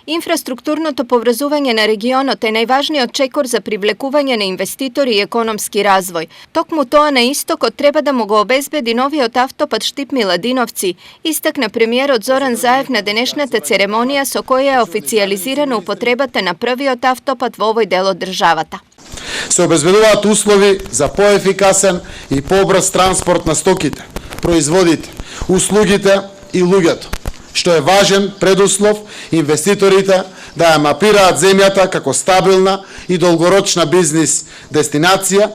Infrastrukturното поврзување на регионот е најважниот чекор за привлекување на инвеститори и економски развој. Токму тоа на истокот треба да му го обезбеди новиот автопат Штип-Миладиновци, истакна премиерот Зоран Заев на денешната церемонија со која е официјализирана употребата на првиот автопат во овој дел од државата. Се обезбедуваат услови за поефикасен и побрз транспорт на стоките, производите, услугите и луѓето, што е важен предуслов инвеститорите да ја мапираат земјата како стабилна и долгорочна бизнис дестинација.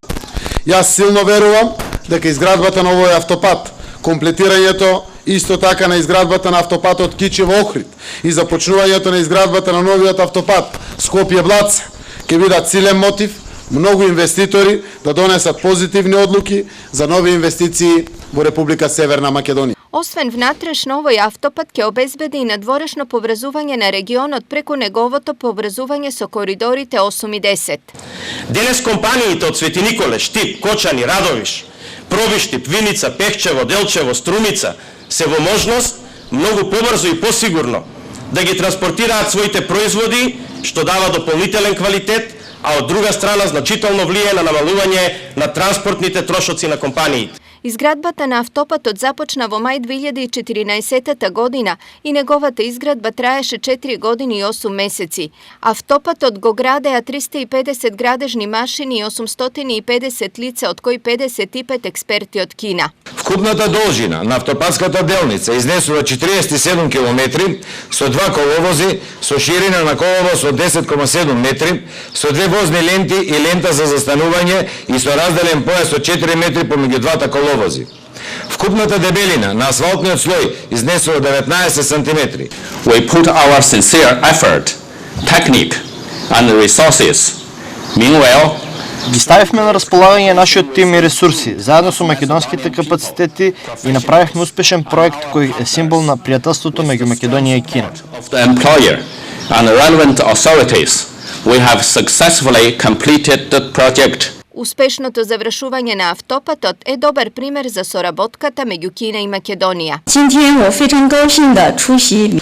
Јас силно верувам дека изградбата на овој автопат, комплетирањето исто така на изградбата на автопатот Кичево-Охрид и започнувањето на изградбата на новиот автопат Скопје-Блаце ќе бидат силен мотив многу инвеститори да донесат позитивни одлуки за нови инвестиции во Република Северна Македонија. Освен внатрешно, овој автопат ќе обезбеди и надворешно поврзување на регионот преку неговото поврзување со коридорите 8 и 10. Денес компаниите од Свети Николе, Штип, Кочани, Радовиш, Пробиштип, Виница, Пехчево, Делчево, Струмица се во можност многу побрзо и посигурно да ги транспортираат своите производи, што дава дополнителен квалитет, а од друга страна значително влие на намалување на транспортните трошоци на компаниите. Изградбата на автопатот започна во мај 2014 година и неговата изградба траеше 4 години и 8 месеци. Автопатот го градеа 350 градежни машини и 850 лица, од кои 55 експерти од Кина. Вкупната должина на автопатската делница изнесува 47 км со 2 коловози, со ширина на коловоз од 10,7 метри, со 2 возни ленти и лента за застанување и со разделен појас од 4 метри помеѓу двата коловози. Вкупната дебелина на асфалтниот слој изнесува 19 сантиметри. We put our sincere effort, technique and resources. Meanwhile, ги ставивме на располагање нашиот тим и ресурси, заедно со македонските капацитети и направивме успешен проект кој е символ на пријателството меѓу Македонија и Кина. Of the employer and relevant authorities, we have successfully completed the project. Успешното завршување на автопатот е добар пример за соработката меѓу Кина и Македонија. 今天我非常高兴地出席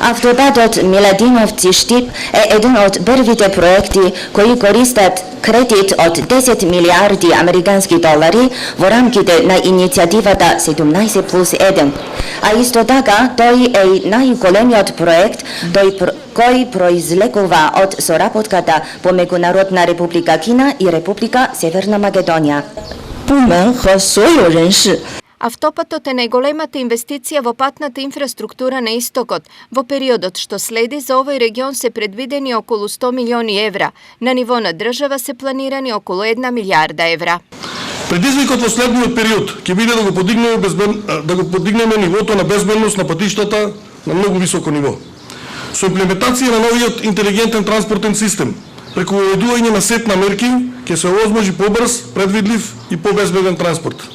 Автопатот Миладиновци-Штип е еден од првите проекти кои користат кредит од 10 милиарди американски долари во рамките на иницијативата 17+1. А исто така тој е најголемиот проект кој произлегува од соработката помеѓу Народна република Кина и Република Северна Македонија. Автопатот е најголемата инвестиција во патната инфраструктура на истокот. Во периодот што следи за овој регион се предвидени околу 100 милиони евра. На ниво на држава се планирани околу 1 милијарда евра. Предизвикот во следниот период ќе биде да го подигнеме нивото на безбедност на патиштата на многу високо ниво. Со имплементација на новиот интелигентен транспортен систем, преку воведување на сет на мерки, ќе се овозможи побрз, предвидлив и побезбеден транспорт.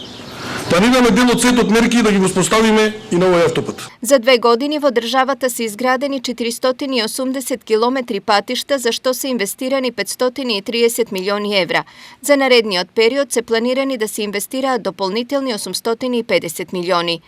Планираме дел од сетот мерки да ги воспоставиме и на овој автопат. За 2 години во државата се изградени 480 километри патишта, за што се инвестирани 530 милиони евра. За наредниот период се планирани да се инвестираат дополнителни 850 милиони.